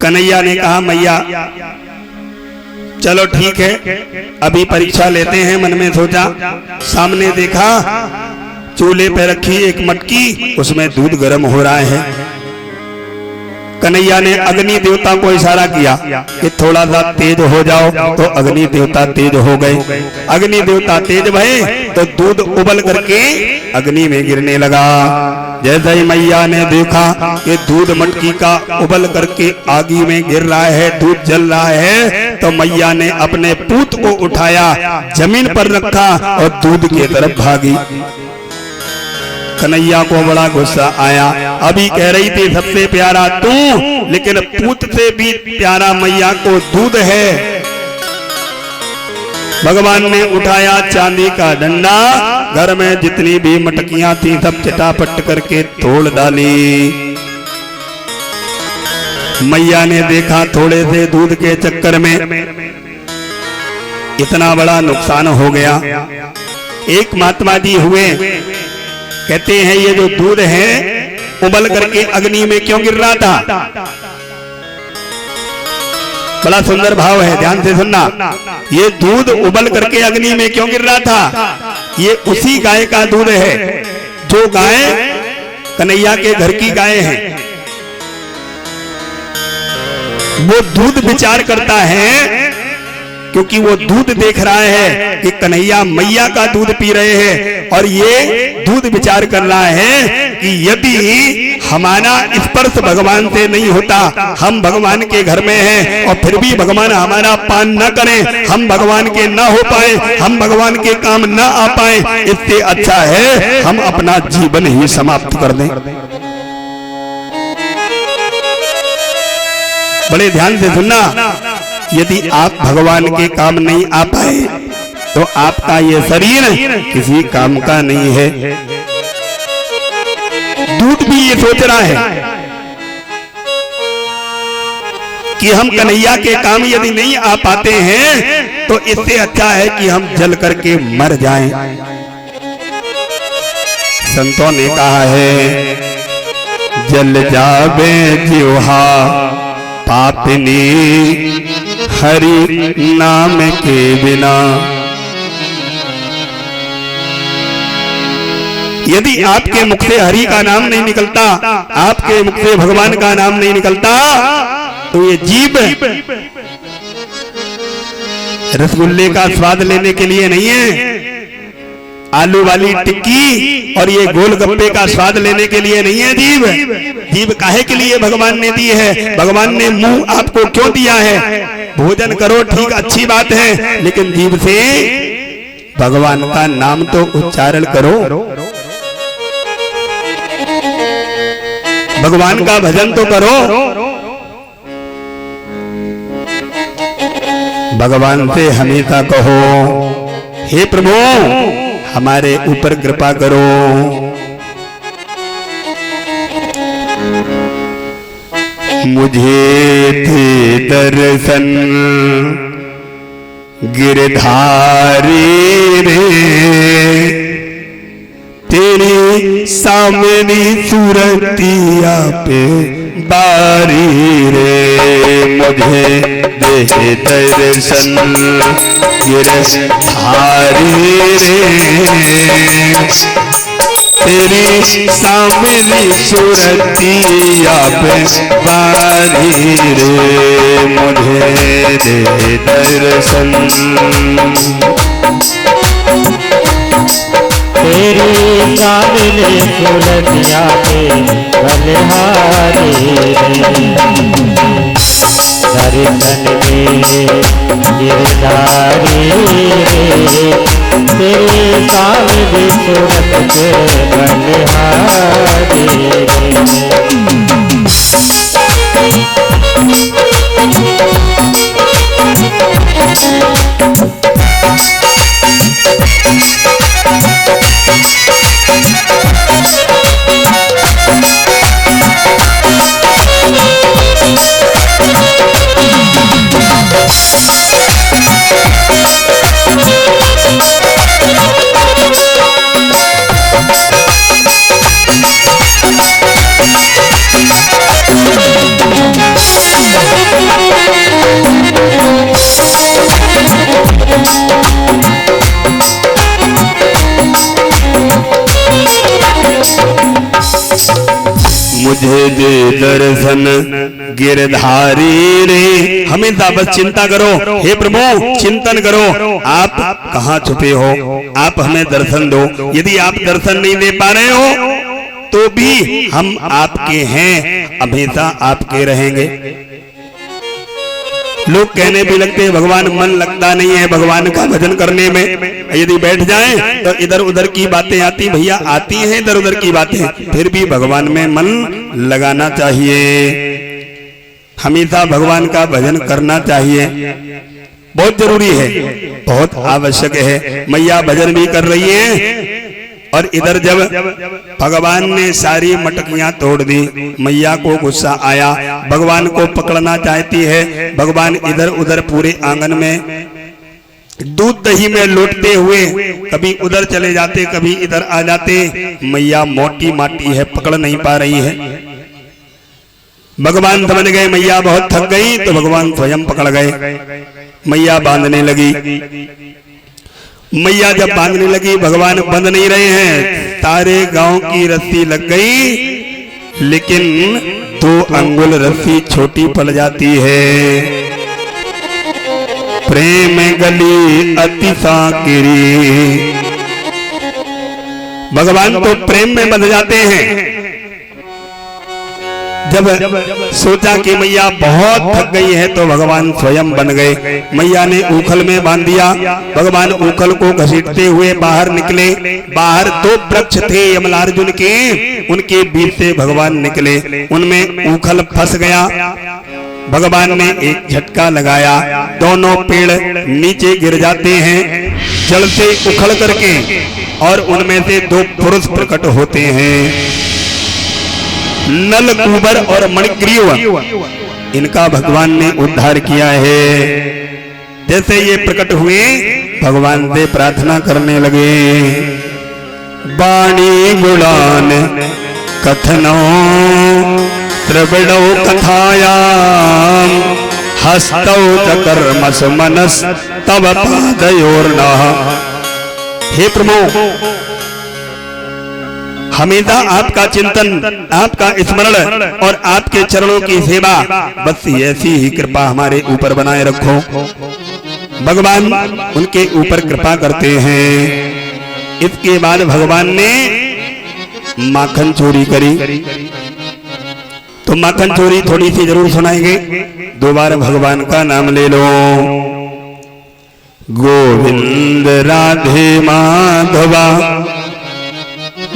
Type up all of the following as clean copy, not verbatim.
कन्हैया ने कहा मैया चलो ठीक है, अभी परीक्षा लेते हैं। मन में सोचा, सामने देखा चूल्हे पे रखी एक मटकी, उसमें दूध गर्म हो रहा है। कन्हैया ने अग्नि देवता को इशारा किया कि थोड़ा सा तेज हो जाओ, तो अग्नि देवता तेज हो गए। अग्नि देवता तेज भये तो दूध उबल करके अग्नि में गिरने लगा। जैसे ही मैया ने देखा कि दूध मटकी का उबल करके आगी में गिर रहा है, दूध जल रहा है, तो मैया ने अपने पूत को उठाया, जमीन पर रखा और दूध की तरफ भागी। कन्हैया को बड़ा गुस्सा आया। अभी कह रही थी सबसे प्यारा तू, लेकिन पूत से भी प्यारा मैया को दूध है। भगवान ने उठाया चांदी का डंडा, घर में जितनी भी मटकियां थी सब चटापट करके तोड़ डाली। मैया ने देखा थोड़े से दूध के चक्कर में इतना बड़ा नुकसान हो गया। एक महात्मा जी हुए, कहते हैं ये जो दूध है उबल करके अग्नि में क्यों गिर रहा था? बड़ा सुंदर भाव है, ध्यान से सुनना। ये दूध उबल करके अग्नि में क्यों गिर रहा था? ये उसी गाय का दूध है जो गाय कन्हैया के घर की गाय है। वो दूध विचार करता है क्योंकि वो दूध देख रहा है कि कन्हैया मैया का दूध पी रहे हैं, और ये दूध विचार कर रहा है कि यदि हमारा स्पर्श भगवान से नहीं होता, हम भगवान के घर में हैं और फिर भी भगवान हमारा पान न करें, हम भगवान के न हो पाए, हम भगवान के काम न आ पाए, इससे अच्छा है हम अपना जीवन ही समाप्त कर दें। बड़े ध्यान से सुनना, यदि आप भगवान के काम नहीं आ पाए तो आपका ये शरीर किसी काम का नहीं है। दूध भी ये सोच रहा है कि हम कन्हैया के काम यदि नहीं आ पाते हैं तो इससे अच्छा है कि हम जल करके मर जाएं। संतों ने कहा है, जल जावे जिह्वा पापिनी हरि नाम के बिना। यदि आपके मुख से हरि का नाम नहीं निकलता, आपके मुख से भगवान का नाम नहीं निकलता, तो ये जीभ रसगुल्ले का स्वाद लेने के लिए नहीं है, आलू वाली टिक्की और ये गोलगप्पे का स्वाद लेने के लिए नहीं है। जीभ काहे के लिए भगवान ने दी है? भगवान ने मुंह आपको क्यों दिया है? भोजन करो ठीक, अच्छी बात है, लेकिन जीभ से भगवान का नाम तो उच्चारण करो, भगवान का भजन तो करो। भगवान से हमेशा कहो, हे प्रभु हमारे ऊपर कृपा करो। मुझे थे दर्शन गिरधारी रे, तेरी सामने सूरतिया पे बारी रे। मुझे दे दर्शन गिरधारी रे, तेरी सामने सूरतिया पे बारी रे। मुझे दे दर्शन, तेरी सामने सूरतिया पे बलिहारी रे। दर्शन में गिरधारी रे, तेरे सामने सूरत के बलिहारी रे। मुझे दे दर्शन गिरधारी रे। हमेशा बस चिंता करो, हे प्रभु चिंतन करो, आप कहाँ छुपे हो, आप हमें दर्शन दो। यदि आप दर्शन नहीं दे पा रहे हो तो भी हम आपके हैं, हमेशा आपके रहेंगे। लोग कहने भी लगते हैं भगवान मन लगता नहीं है भगवान का भजन करने में, यदि बैठ जाएं तो इधर उधर की बातें आती, भैया आती हैं इधर उधर की बातें, फिर भी भगवान में मन लगाना चाहिए, हमेशा भगवान का भजन करना चाहिए, बहुत जरूरी है, बहुत आवश्यक है। मैया भजन भी कर रही है और इधर जब भगवान ने सारी मटकियां तोड़ दी, मैया को गुस्सा आया, भगवान को पकड़ना चाहती है। भगवान इधर उधर पूरे आंगन में दूध दही में लौटते हुए कभी उधर चले जाते, कभी इधर आ जाते। मैया मोटी माटी है, पकड़ नहीं पा रही है। भगवान समझ गए मैया बहुत थक गई, तो भगवान स्वयं पकड़ गए। मैया बांधने लगी। मैया जब बांधने लगी, भगवान बंध नहीं रहे हैं, सारे गांव की रस्सी लग गई, लेकिन 2 अंगुल रस्सी छोटी पड़ जाती है। प्रेम गली अति साकिरी, भगवान तो प्रेम में बंध जाते हैं। जब सोचा कि मैया बहुत थक गई है तो भगवान स्वयं बन गए। मैया ने ऊखल में बांध दिया, भगवान ऊखल को घसीटते हुए बाहर निकले। बाहर 2 वृक्ष थे यमलार्जुन के, उनके बीच से भगवान निकले, उनमें ऊखल फंस गया। भगवान ने एक झटका लगाया, दोनों पेड़ नीचे गिर जाते हैं जल से उखड़ करके, और उनमें से 2 पुरुष प्रकट होते हैं, नल कुबर और मणिग्रीव। इनका भगवान ने उद्धार किया है। जैसे ये प्रकट हुए, भगवान से प्रार्थना करने लगे। बाणी गुणान कथनो त्रिविणौ कथायाम हस्तौ च कर्मस मनस तव पादयोर्नः। हे प्रभु, हमेशा आपका चिंतन, आपका स्मरण और आपके चरणों की सेवा, बस ऐसी ही कृपा हमारे ऊपर बनाए रखो। भगवान उनके ऊपर कृपा करते हैं। इसके बाद भगवान ने माखन चोरी करी, तो माखन चोरी थोड़ी सी जरूर सुनाएंगे। 2 बार भगवान का नाम ले लो। गोविंद राधे माधवा,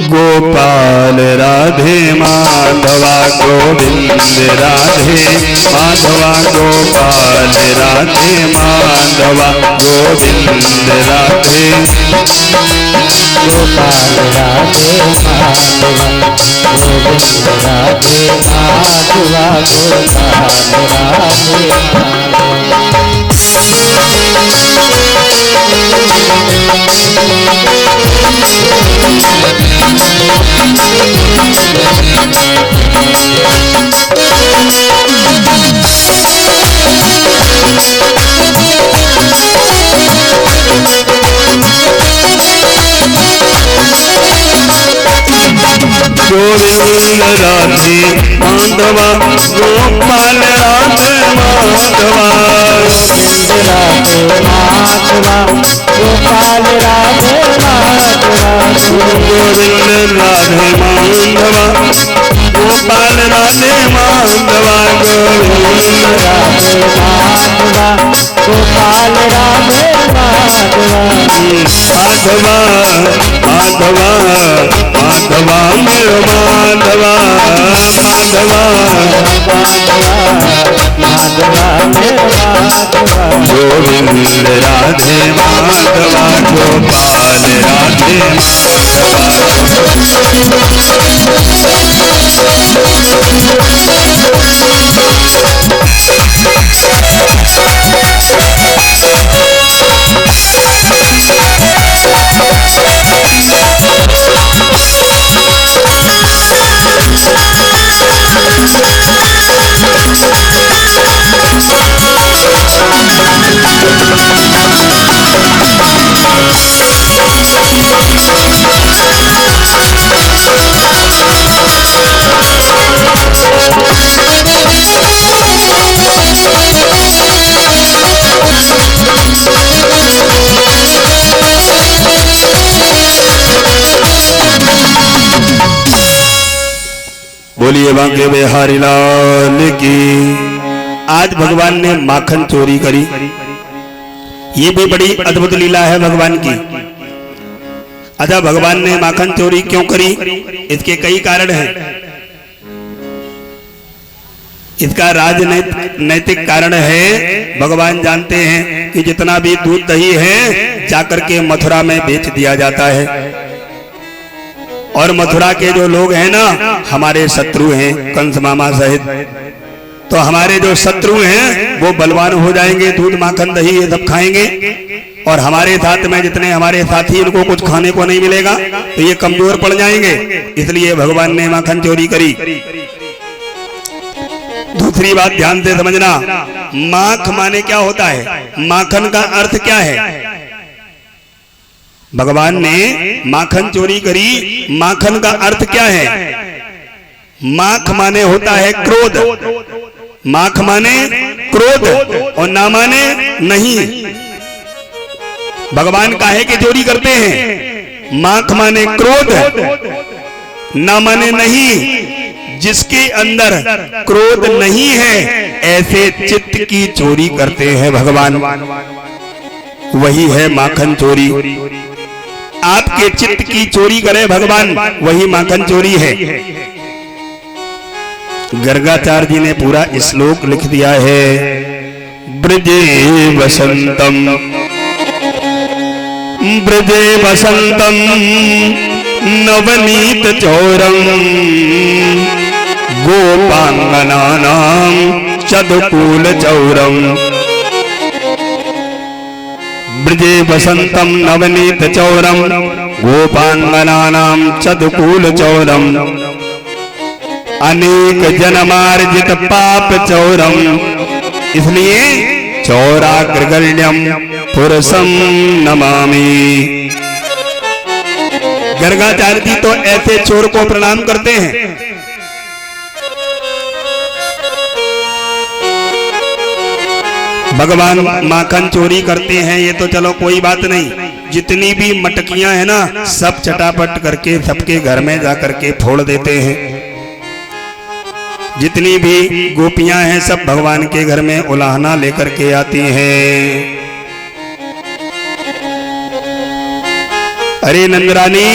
गोपाल राधे माधवा, गोविंद राधे माधवा, गोपाल राधे माधवा, गोविंद राधे गोपाल राधे माधवा, गोविंद राधे माधवा, गोपाल राधे माधवा। गोविंद राधे माधवा, गोपाल राधे माधवा, गोविंद राधे माधवा, गोपाल राधे माधवा, गोविंद राधे माधवा, गोपाल राधे माधवा, गोविंद राधे माधवा, गोपाल राधे माधवा, माधवा माधवा माधवा मेरो माधवा, माधवा माधवा मेरो माधवा, गोविंद राधे माधवा, गोपाल राधे बोलिए बांके बिहारी लाल की। आज भगवान ने माखन चोरी करी। ये भी बड़ी अद्भुत लीला है भगवान की। अच्छा, भगवान ने माखन चोरी क्यों करी? इसके कई कारण हैं। इसका राजनैतिक कारण है। भगवान जानते हैं कि जितना भी दूध दही है जाकर के मथुरा में बेच दिया जाता है, और मथुरा के जो लोग हैं ना हमारे शत्रु हैं, कंस मामा सहित। तो हमारे जो शत्रु हैं वो बलवान हो जाएंगे, दूध माखन दही ये सब खाएंगे, और हमारे साथ में जितने हमारे साथी इनको कुछ खाने को नहीं मिलेगा तो ये कमजोर पड़ जाएंगे। इसलिए भगवान ने माखन चोरी करी। दूसरी बात ध्यान से समझना, माख माने क्या होता है? माखन का अर्थ क्या है? भगवान ने माखन चोरी करी। माखन का अर्थ क्या है? माख माने होता है क्रोध। माख माने क्रोध और ना माने नहीं। भगवान काहे के चोरी करते हैं? माख माने क्रोध, ना माने नहीं। जिसके अंदर क्रोध नहीं है ऐसे चित्त की चोरी करते हैं भगवान। वही है माखन चोरी। आपके चित्त की चोरी करे भगवान, वही माखन चोरी है। गर्गाचार्य जी ने पूरा श्लोक लिख दिया है। ब्रजे वसंतम, ब्रजे वसंतम नवनीत चौरम, गोपांगनानां चदकूल चौरम। ब्रजे वसंतम नवनीत चौरम, गोपांगनानां चदकूल चौरम, अनेक जन्मार्जित पाप चौरम। इसलिए चौराग्रगण्यम पुरुषम नमामि। गर्गाचार्य जी तो ऐसे चोर को प्रणाम करते हैं। भगवान माखन चोरी करते हैं ये तो चलो कोई बात नहीं। जितनी भी मटकियां हैं ना सब चटापट करके सबके घर में जाकर के फोड़ देते हैं। जितनी भी गोपियां हैं सब भगवान के घर में उलाहना लेकर के आती हैं। अरे नंदरानी,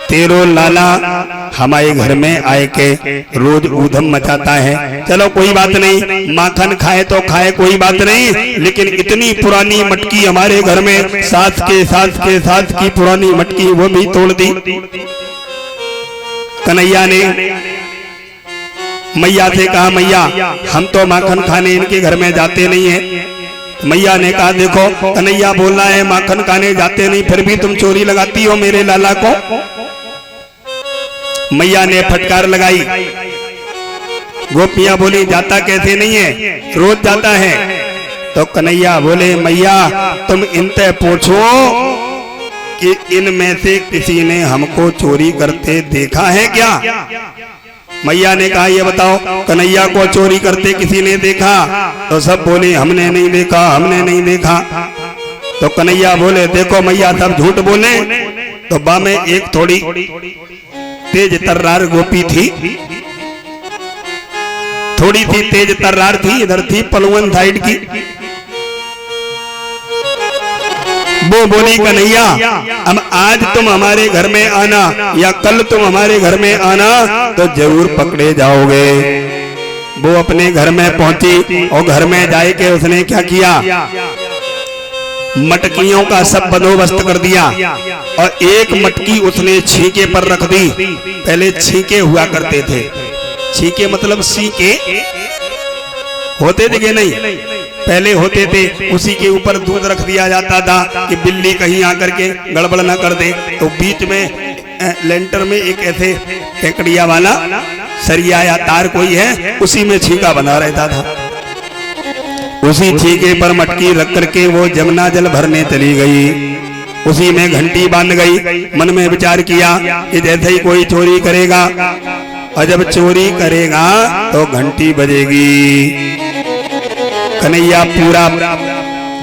तेरो लाला हमारे घर में आए के रोज ऊधम मचाता है। चलो कोई बात नहीं, माखन खाए तो खाए कोई बात नहीं, लेकिन इतनी पुरानी मटकी हमारे घर में सास के की पुरानी मटकी वो भी तोड़ दी। कन्हैया ने मैया से कहा, मैया हम तो माखन खाने इनके घर में जाते नहीं है। मैया ने कहा, देखो कन्हैया बोल रहा है माखन खाने जाते नहीं, फिर भी तुम चोरी लगाती हो मेरे लाला को। मैया ने फटकार लगाई। गोपियां बोली, जाता कैसे नहीं है, रोज जाता है। तो कन्हैया बोले, मैया तुम इनसे पूछो कि इनमें से किसी ने हमको चोरी करते देखा है क्या? मैया ने कहा, ये बताओ कन्हैया को चोरी करते किसी ने देखा? तो सब बोले, हमने नहीं देखा, हमने नहीं देखा। तो कन्हैया बोले, देखो मैया सब झूठ बोले। तो बा में एक थोड़ी तेज तर्रार गोपी थी, थोड़ी सी तेज तर्रार थी, इधर थी पलवन साइड की। वो बोली, कन्हैया हम आज तुम हमारे घर में आना या कल तुम हमारे घर में आना तो जरूर पकड़े जाओगे। वो अपने घर में पहुंची और घर में जाए के उसने क्या किया, मटकियों का सब बंदोबस्त कर दिया और एक मटकी उसने छीके पर रख दी। पहले छीके हुआ करते थे, छीके मतलब सीके होते थे कि नहीं, पहले होते थे, उसी के ऊपर दूध रख दिया जाता था कि बिल्ली कहीं आकर के गड़बड़ ना कर दे। तो बीच में लेंटर में एक ऐसे केकड़िया वाला सरिया या तार कोई है, उसी में छीका बना रहता था। उसी छीके पर मटकी रख करके वो जमुना जल भरने चली गई। उसी में घंटी बांध गई। मन में विचार किया कि जैसे ही कोई चोरी करेगा और जब चोरी करेगा तो घंटी बजेगी। कन्हैया पूरा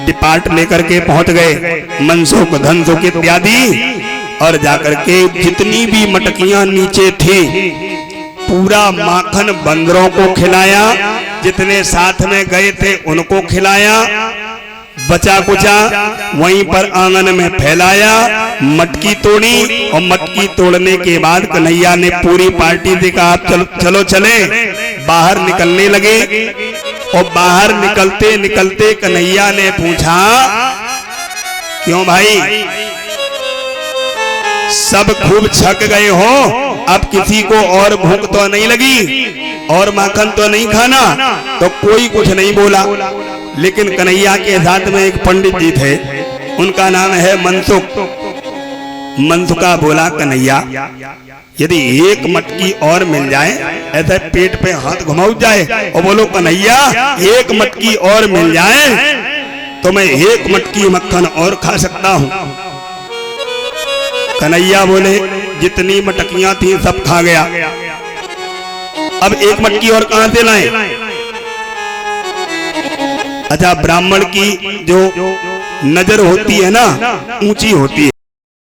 डिपार्ट लेकर के पहुंच गए, मनसुख धनसुख इत्यादि और जाकर के जितनी भी मटकियां नीचे थी पूरा माखन बंदरों को खिलाया, जितने साथ में गए थे उनको खिलाया, बचा कुचा वहीं पर आंगन में फैलाया, मटकी तोड़ी और मटकी तोड़ने के बाद कन्हैया ने पूरी पार्टी से कहा आप चलो चले। बाहर निकलने लगे और बाहर निकलते निकलते कन्हैया ने पूछा क्यों भाई सब खूब छक गए हो, अब किसी को और भूख तो नहीं लगी और माखन तो नहीं खाना? तो कोई कुछ नहीं बोला, लेकिन कन्हैया के साथ में एक पंडित जी थे, उनका नाम है मनसुख। मनसुखा बोला कन्हैया यदि एक मटकी और मिल जाए, ऐसे पेट पे हाथ घुमाऊ जाए और बोलो कन्हैया एक मटकी और मिल जाए तो मैं एक मटकी मक्खन और खा सकता हूं। कन्हैया बोले जितनी मटकियां थी सब खा गया, अब एक मटकी और कहां से लाएं? अच्छा, ब्राह्मण की जो नजर होती है ना ऊंची होती है,